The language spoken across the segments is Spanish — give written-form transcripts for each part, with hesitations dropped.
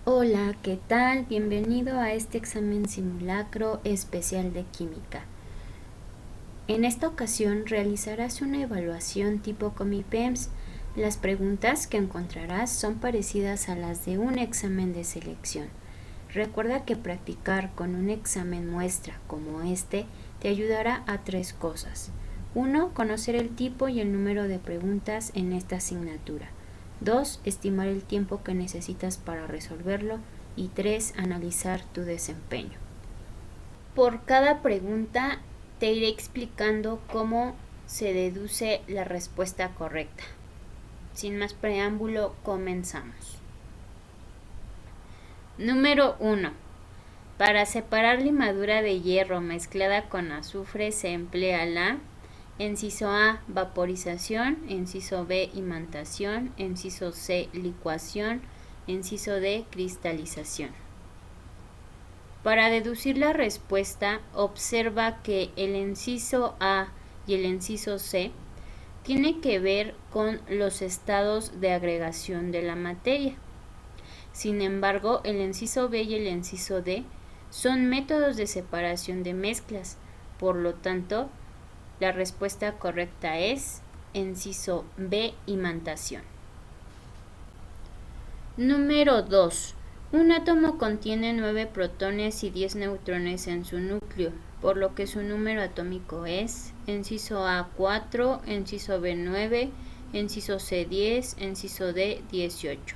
Hola, ¿qué tal? Bienvenido a este examen simulacro especial de química. En esta ocasión realizarás una evaluación tipo Comipems. Las preguntas que encontrarás son parecidas a las de un examen de selección. Recuerda que practicar con un examen muestra como este te ayudará a 3 cosas. 1. Conocer el tipo y el número de preguntas en esta asignatura. 2. Estimar el tiempo que necesitas para resolverlo. Y 3. Analizar tu desempeño. Por cada pregunta te iré explicando cómo se deduce la respuesta correcta. Sin más preámbulo, comenzamos. Número 1. Para separar limadura de hierro mezclada con azufre se emplea la: inciso A, vaporización; inciso B, imantación; inciso C, licuación; inciso D, cristalización. Para deducir la respuesta, observa que el inciso A y el inciso C tienen que ver con los estados de agregación de la materia. Sin embargo, el inciso B y el inciso D son métodos de separación de mezclas. Por lo tanto, la respuesta correcta es inciso B, imantación. Número 2. Un átomo contiene 9 protones y 10 neutrones en su núcleo, por lo que su número atómico es: inciso A 4, inciso B 9, inciso C 10, inciso D 18.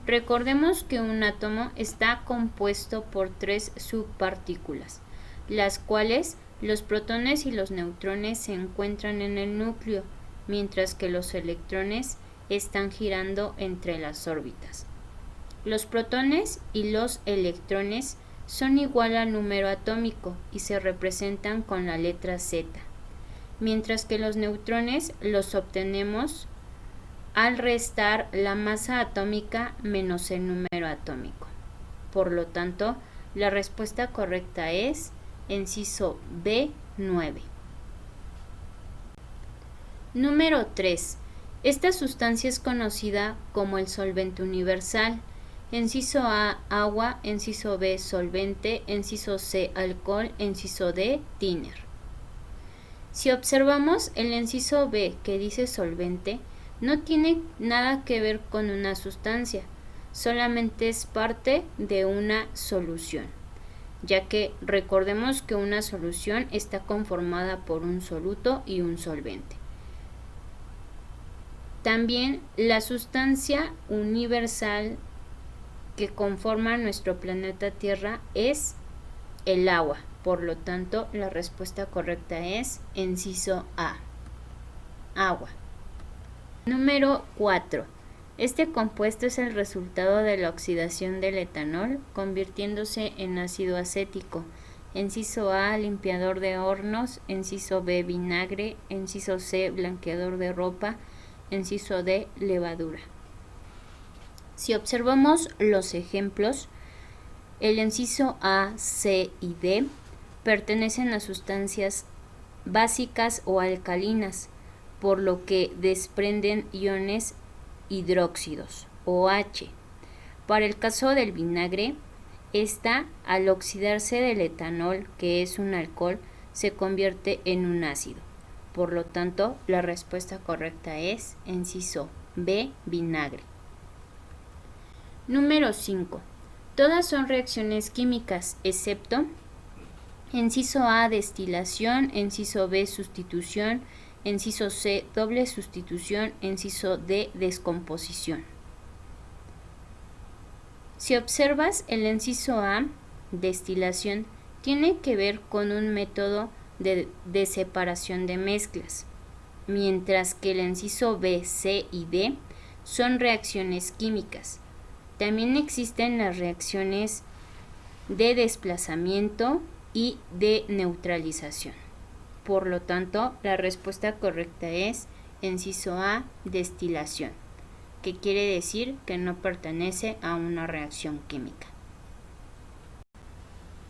Recordemos que un átomo está compuesto por 3 subpartículas, las cuales los protones y los neutrones se encuentran en el núcleo, mientras que los electrones están girando entre las órbitas. Los protones y los electrones son igual al número atómico y se representan con la letra Z, mientras que los neutrones los obtenemos al restar la masa atómica menos el número atómico. Por lo tanto, la respuesta correcta es inciso B 9. Número 3. Esta sustancia es conocida como el solvente universal. Inciso A, agua; inciso B, solvente; inciso C, alcohol; inciso D, thinner. Si observamos el inciso B, que dice solvente, no tiene nada que ver con una sustancia, solamente es parte de una solución, ya que recordemos que una solución está conformada por un soluto y un solvente. También la sustancia universal que conforma nuestro planeta Tierra es el agua. Por lo tanto, la respuesta correcta es inciso A, agua. Número 4. Este compuesto es el resultado de la oxidación del etanol, convirtiéndose en ácido acético. Inciso A, limpiador de hornos; inciso B, vinagre; inciso C, blanqueador de ropa; inciso D, levadura. Si observamos los ejemplos, el inciso A, C y D pertenecen a sustancias básicas o alcalinas, por lo que desprenden iones hidróxidos, OH. Para el caso del vinagre, esta, al oxidarse del etanol, que es un alcohol, se convierte en un ácido. Por lo tanto, la respuesta correcta es inciso B, vinagre. Número 5. Todas son reacciones químicas, excepto inciso A, destilación; inciso B, sustitución; inciso C, doble sustitución; inciso D, descomposición. Si observas el inciso A, destilación, tiene que ver con un método de separación de mezclas, mientras que el inciso B, C y D son reacciones químicas. También existen las reacciones de desplazamiento y de neutralización. Por lo tanto, la respuesta correcta es inciso A, destilación, que quiere decir que no pertenece a una reacción química.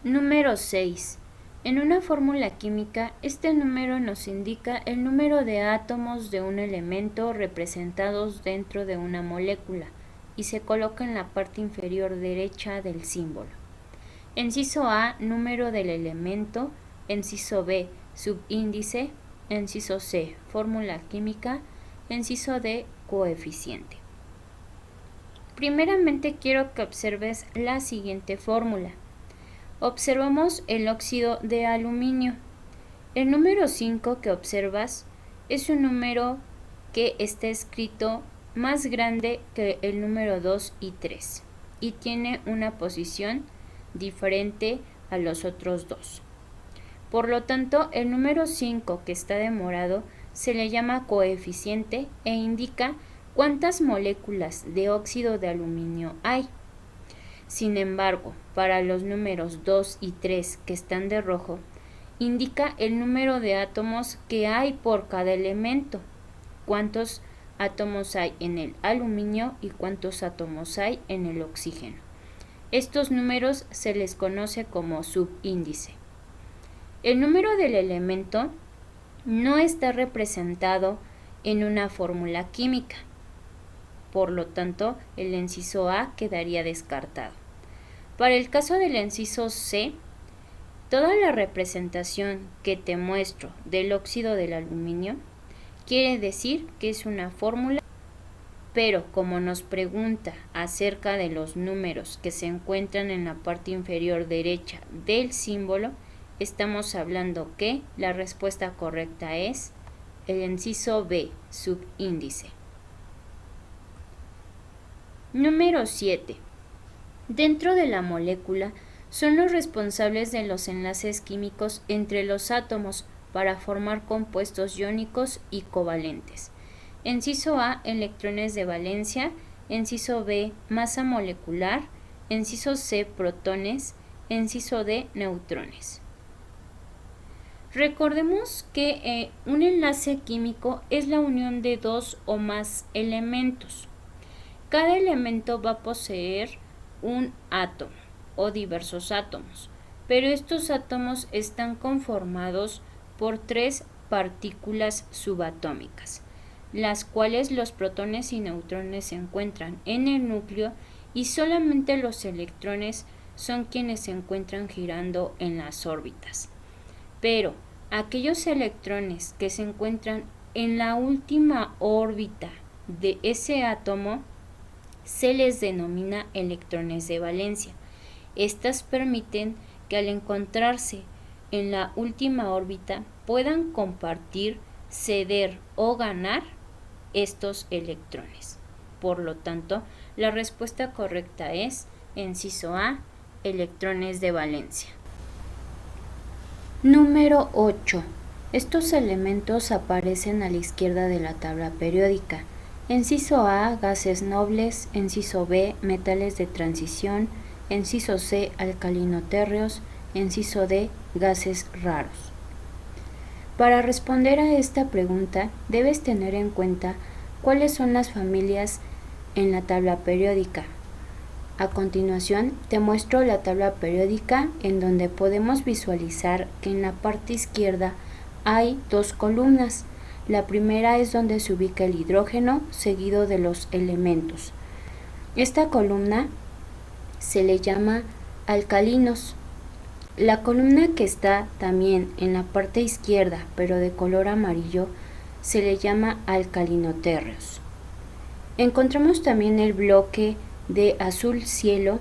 Número 6. En una fórmula química, este número nos indica el número de átomos de un elemento representados dentro de una molécula y se coloca en la parte inferior derecha del símbolo. Inciso A, número del elemento. Inciso B, subíndice. Inciso C, fórmula química. Inciso D, coeficiente. Primeramente quiero que observes la siguiente fórmula. Observamos el óxido de aluminio. El número 5 que observas es un número que está escrito más grande que el número 2 y 3 y tiene una posición diferente a los otros dos. Por lo tanto, el número 5 que está de morado se le llama coeficiente e indica cuántas moléculas de óxido de aluminio hay. Sin embargo, para los números 2 y 3 que están de rojo, indica el número de átomos que hay por cada elemento, cuántos átomos hay en el aluminio y cuántos átomos hay en el oxígeno. Estos números se les conoce como subíndice. El número del elemento no está representado en una fórmula química. Por lo tanto, el inciso A quedaría descartado. Para el caso del inciso C, toda la representación que te muestro del óxido del aluminio quiere decir que es una fórmula, pero como nos pregunta acerca de los números que se encuentran en la parte inferior derecha del símbolo, estamos hablando que la respuesta correcta es el inciso B, subíndice. Número 7. Dentro de la molécula son los responsables de los enlaces químicos entre los átomos para formar compuestos iónicos y covalentes. Inciso A, electrones de valencia. Inciso B, masa molecular. Inciso C, protones. Inciso D, neutrones. Recordemos que un enlace químico es la unión de dos o más elementos. Cada elemento va a poseer un átomo o diversos átomos, pero estos átomos están conformados por tres partículas subatómicas, las cuales los protones y neutrones se encuentran en el núcleo y solamente los electrones son quienes se encuentran girando en las órbitas. Pero aquellos electrones que se encuentran en la última órbita de ese átomo se les denomina electrones de valencia. Estas permiten que al encontrarse en la última órbita puedan compartir, ceder o ganar estos electrones. Por lo tanto, la respuesta correcta es inciso A, electrones de valencia. Número 8. Estos elementos aparecen a la izquierda de la tabla periódica. Inciso A, gases nobles. Inciso B, metales de transición. Inciso C, alcalinotérreos. Inciso D, gases raros. Para responder a esta pregunta, debes tener en cuenta cuáles son las familias en la tabla periódica. A continuación, te muestro la tabla periódica en donde podemos visualizar que en la parte izquierda hay dos columnas. La primera es donde se ubica el hidrógeno, seguido de los elementos. Esta columna se le llama alcalinos. La columna que está también en la parte izquierda, pero de color amarillo, se le llama alcalinotérreos. Encontramos también el bloque de azul cielo.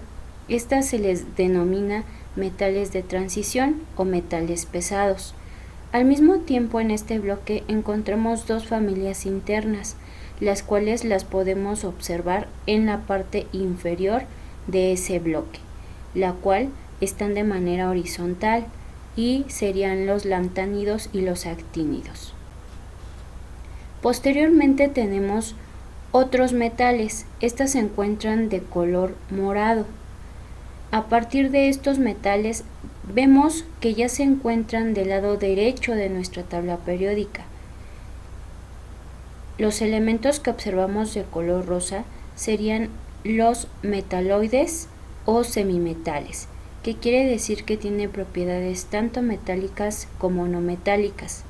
Esta se les denomina metales de transición o metales pesados. Al mismo tiempo, en este bloque encontramos dos familias internas, las cuales las podemos observar en la parte inferior de ese bloque, la cual están de manera horizontal y serían los lantánidos y los actínidos. Posteriormente tenemos otros metales. Estas se encuentran de color morado. A partir de estos metales vemos que ya se encuentran del lado derecho de nuestra tabla periódica. Los elementos que observamos de color rosa serían los metaloides o semimetales, que quiere decir que tiene propiedades tanto metálicas como no metálicas.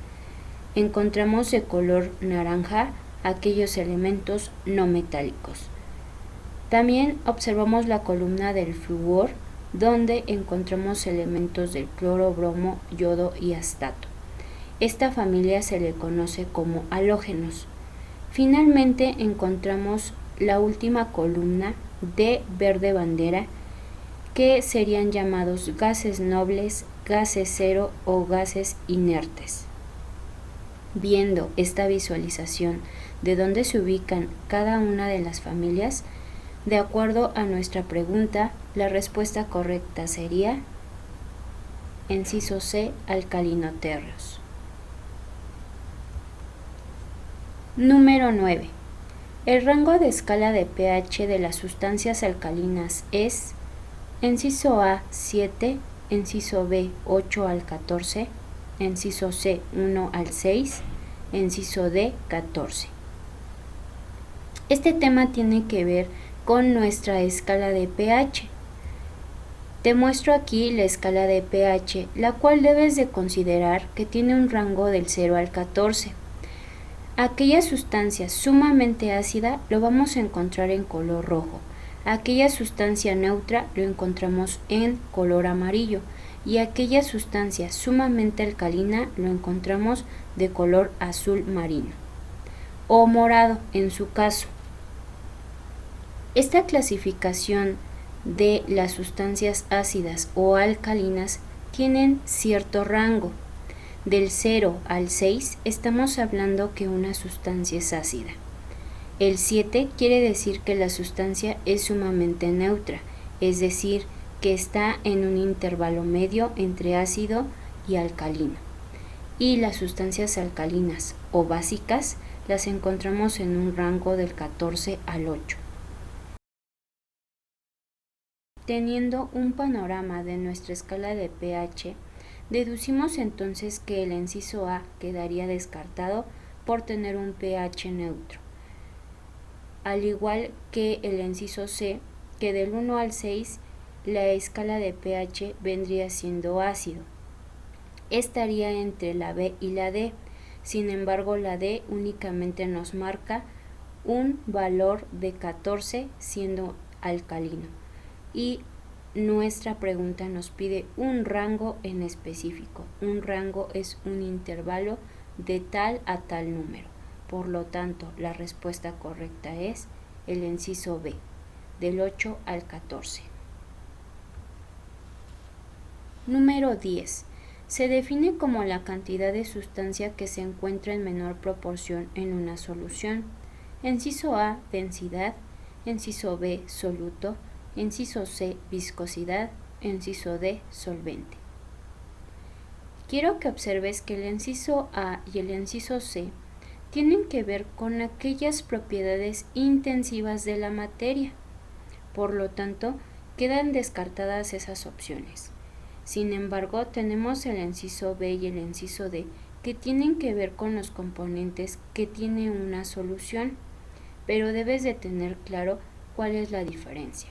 Encontramos de color naranja aquellos elementos no metálicos. También observamos la columna del flúor, donde encontramos elementos del cloro, bromo, yodo y astato. Esta familia se le conoce como halógenos. Finalmente encontramos la última columna de verde bandera, que serían llamados gases nobles, gases cero o gases inertes. Viendo esta visualización de dónde se ubican cada una de las familias, de acuerdo a nuestra pregunta, la respuesta correcta sería inciso C, alcalinotérreos. Número 9. El rango de escala de pH de las sustancias alcalinas es inciso A 7, inciso B 8 al 14, inciso C 1 al 6, inciso D 14. Este tema tiene que ver con nuestra escala de pH. Te muestro aquí la escala de pH, la cual debes de considerar que tiene un rango del 0 al 14. Aquella sustancia sumamente ácida lo vamos a encontrar en color rojo. Aquella sustancia neutra lo encontramos en color amarillo y aquella sustancia sumamente alcalina lo encontramos de color azul marino o morado en su caso. Esta clasificación de las sustancias ácidas o alcalinas tienen cierto rango. Del 0 al 6 estamos hablando que una sustancia es ácida. El 7 quiere decir que la sustancia es sumamente neutra, es decir, que está en un intervalo medio entre ácido y alcalino. Y las sustancias alcalinas o básicas las encontramos en un rango del 14 al 8. Teniendo un panorama de nuestra escala de pH, deducimos entonces que el inciso A quedaría descartado por tener un pH neutro, al igual que el inciso C, que del 1 al 6 la escala de pH vendría siendo ácido. Estaría entre la B y la D, sin embargo la D únicamente nos marca un valor de 14 siendo alcalino y nuestra pregunta nos pide un rango en específico. Un rango es un intervalo de tal a tal número. Por lo tanto, la respuesta correcta es el inciso B, del 8 al 14. Número 10. Se define como la cantidad de sustancia que se encuentra en menor proporción en una solución. Inciso A, densidad. Inciso B, soluto. Inciso C, viscosidad. Inciso D, solvente. Quiero que observes que el inciso A y el inciso C tienen que ver con aquellas propiedades intensivas de la materia. Por lo tanto, quedan descartadas esas opciones. Sin embargo, tenemos el inciso B y el inciso D que tienen que ver con los componentes que tiene una solución, pero debes de tener claro cuál es la diferencia.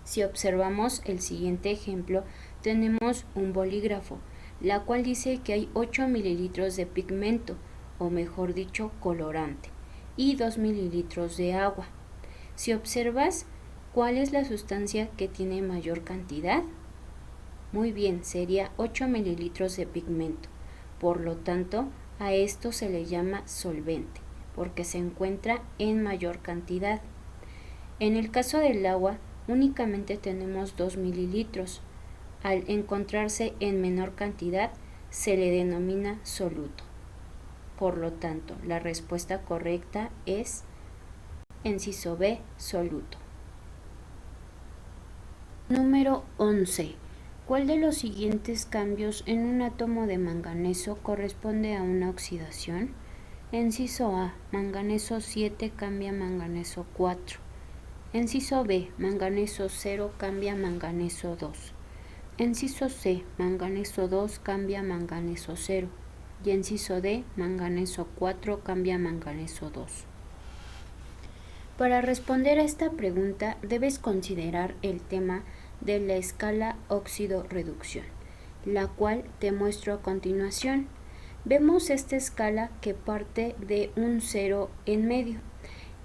Si observamos el siguiente ejemplo, tenemos un bolígrafo, la cual dice que hay 8 mililitros de pigmento, o mejor dicho, colorante, y 2 mililitros de agua. Si observas, ¿cuál es la sustancia que tiene mayor cantidad? Muy bien, sería 8 mililitros de pigmento. Por lo tanto, a esto se le llama solvente, porque se encuentra en mayor cantidad. En el caso del agua, únicamente tenemos 2 mililitros. Al encontrarse en menor cantidad, se le denomina soluto. Por lo tanto, la respuesta correcta es inciso B, soluto. Número 11. ¿Cuál de los siguientes cambios en un átomo de manganeso corresponde a una oxidación? Inciso A, manganeso 7 cambia a manganeso 4. Inciso B, manganeso 0 cambia a manganeso 2. Inciso C, manganeso 2 cambia a manganeso 0. Y inciso D, manganeso 4 cambia a manganeso 2. Para responder a esta pregunta debes considerar el tema de la escala óxido-reducción, la cual te muestro a continuación. Vemos esta escala que parte de un 0 en medio.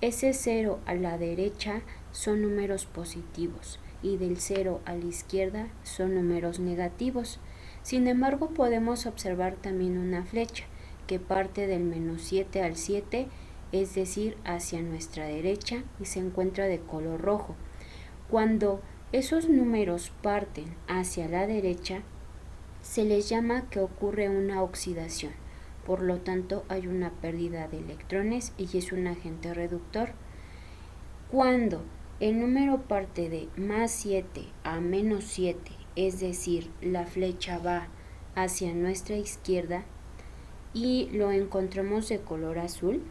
Ese 0 a la derecha son números positivos y del 0 a la izquierda son números negativos. Sin embargo, podemos observar también una flecha que parte del -7 al 7, es decir, hacia nuestra derecha, y se encuentra de color rojo. Cuando esos números parten hacia la derecha, se les llama que ocurre una oxidación. Por lo tanto, hay una pérdida de electrones y es un agente reductor. Cuando el número parte de +7 a -7, es decir, la flecha va hacia nuestra izquierda y lo encontramos de color azul,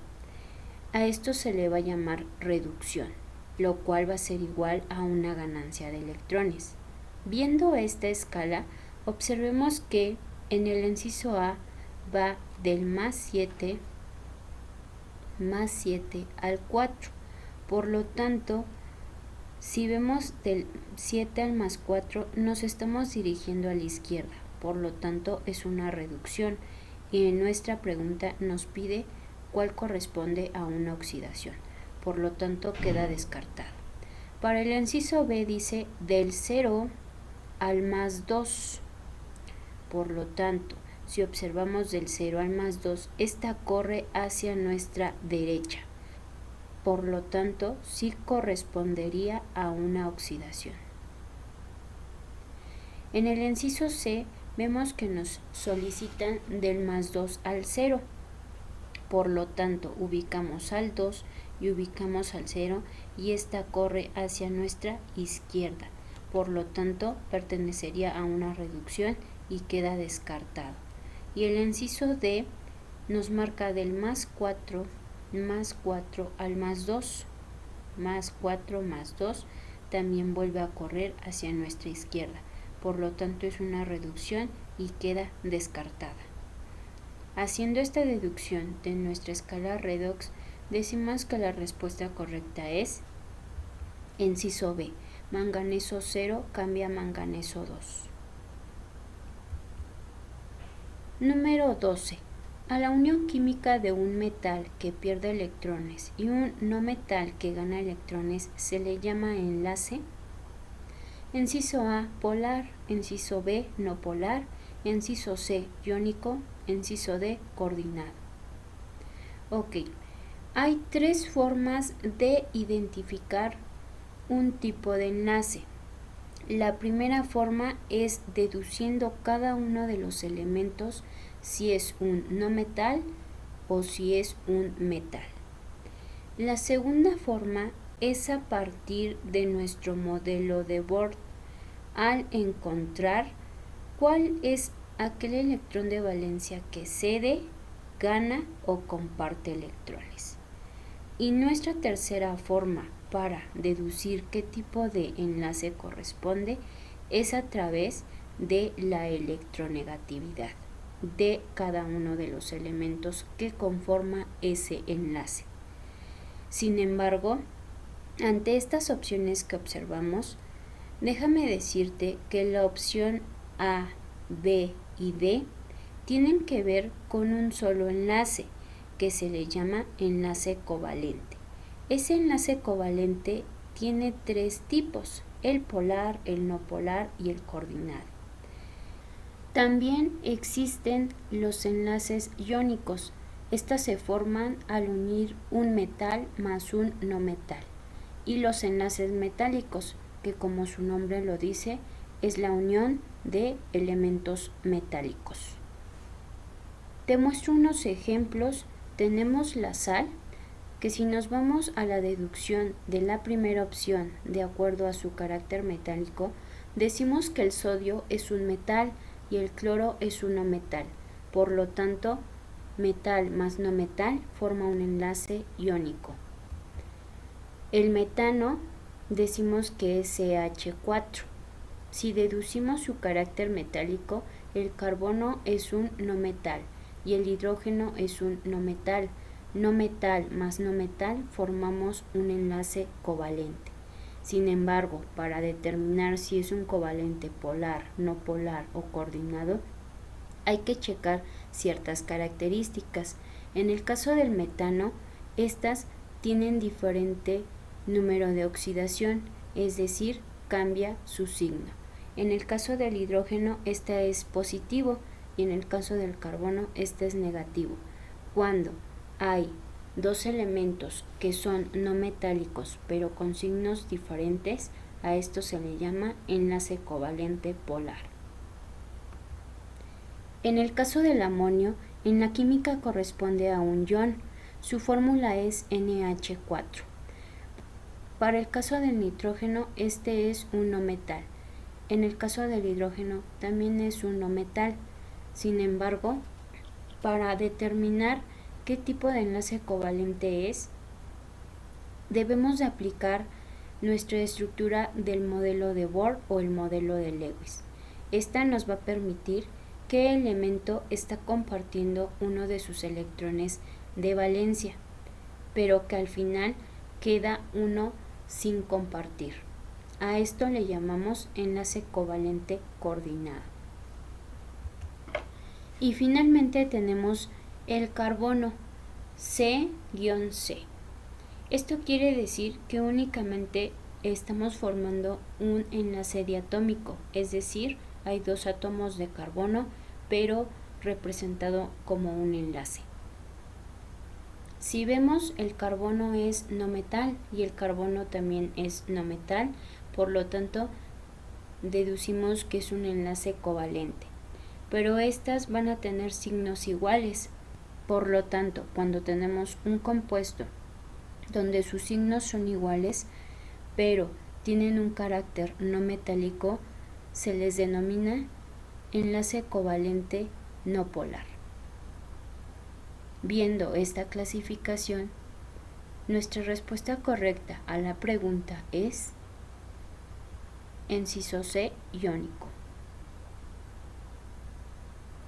a esto se le va a llamar reducción, lo cual va a ser igual a una ganancia de electrones. Viendo esta escala, observemos que en el inciso A va del +7 al 4. Por lo tanto, si vemos del 7 al +4, nos estamos dirigiendo a la izquierda. Por lo tanto, es una reducción y en nuestra pregunta nos pide cuál corresponde a una oxidación. Por lo tanto, queda descartado. Para el inciso B dice del 0 al +2. Por lo tanto, si observamos del 0 al +2, esta corre hacia nuestra derecha. Por lo tanto, sí correspondería a una oxidación. En el inciso C vemos que nos solicitan del +2 al 0. Por lo tanto, ubicamos al 2 y ubicamos al 0 y esta corre hacia nuestra izquierda. Por lo tanto, pertenecería a una reducción y queda descartado. Y el inciso D nos marca del +4 al +2. +4 +2 también vuelve a correr hacia nuestra izquierda. Por lo tanto, es una reducción y queda descartada. Haciendo esta deducción de nuestra escala redox, decimos que la respuesta correcta es inciso B, manganeso 0 cambia a manganeso 2. Número 12. A la unión química de un metal que pierde electrones y un no metal que gana electrones se le llama enlace. Inciso A, polar, inciso B, no polar, inciso C, iónico, inciso D, coordinado. Ok, hay tres formas de identificar un tipo de enlace. La primera forma es deduciendo cada uno de los elementos si es un no metal o si es un metal. La segunda forma es a partir de nuestro modelo de Bohr, al encontrar cuál es aquel electrón de valencia que cede, gana o comparte electrones. Y nuestra tercera forma para deducir qué tipo de enlace corresponde es a través de la electronegatividad de cada uno de los elementos que conforma ese enlace. Sin embargo, ante estas opciones que observamos, déjame decirte que la opción A, B y D tienen que ver con un solo enlace, que se le llama enlace covalente. Ese enlace covalente tiene tres tipos: el polar, el no polar y el coordinado. También existen los enlaces iónicos. Estas se forman al unir un metal más un no metal. Y los enlaces metálicos, que como su nombre lo dice, es la unión de elementos metálicos. Te muestro unos ejemplos. Tenemos la sal, que si nos vamos a la deducción de la primera opción de acuerdo a su carácter metálico, decimos que el sodio es un metal y el cloro es un no metal. Por lo tanto, metal más no metal forma un enlace iónico. El metano decimos que es CH4. Si deducimos su carácter metálico, el carbono es un no metal y el hidrógeno es un no metal. No metal más no metal formamos un enlace covalente. Sin embargo, para determinar si es un covalente polar, no polar o coordinado, hay que checar ciertas características. En el caso del metano, estas tienen diferente número de oxidación, es decir, cambia su signo. En el caso del hidrógeno, este es positivo y en el caso del carbono, este es negativo. Cuando hay dos elementos que son no metálicos pero con signos diferentes, a esto se le llama enlace covalente polar. En el caso del amonio, en la química corresponde a un ion. Su fórmula es NH4. Para el caso del nitrógeno, este es un no metal. En el caso del hidrógeno, también es un no metal. Sin embargo, para determinar qué tipo de enlace covalente es, debemos de aplicar nuestra estructura del modelo de Bohr o el modelo de Lewis. Esta nos va a permitir qué elemento está compartiendo uno de sus electrones de valencia, pero que al final queda uno sin compartir. A esto le llamamos enlace covalente coordinado. Y finalmente tenemos el carbono, C-C. Esto quiere decir que únicamente estamos formando un enlace diatómico, es decir, hay dos átomos de carbono, pero representado como un enlace. Si vemos, el carbono es no metal y el carbono también es no metal, por lo tanto, deducimos que es un enlace covalente. Pero estas van a tener signos iguales. Por lo tanto, cuando tenemos un compuesto donde sus signos son iguales, pero tienen un carácter no metálico, se les denomina enlace covalente no polar. Viendo esta clasificación, nuestra respuesta correcta a la pregunta es inciso C, iónico.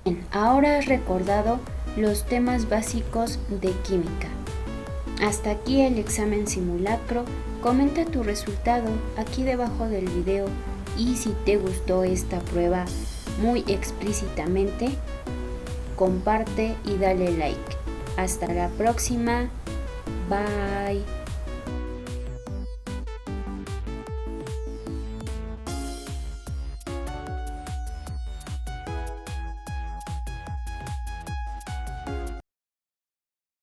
Bien, ahora has recordado los temas básicos de química. Hasta aquí el examen simulacro. Comenta tu resultado aquí debajo del video y si te gustó esta prueba muy explícitamente, comparte y dale like. Hasta la próxima. Bye.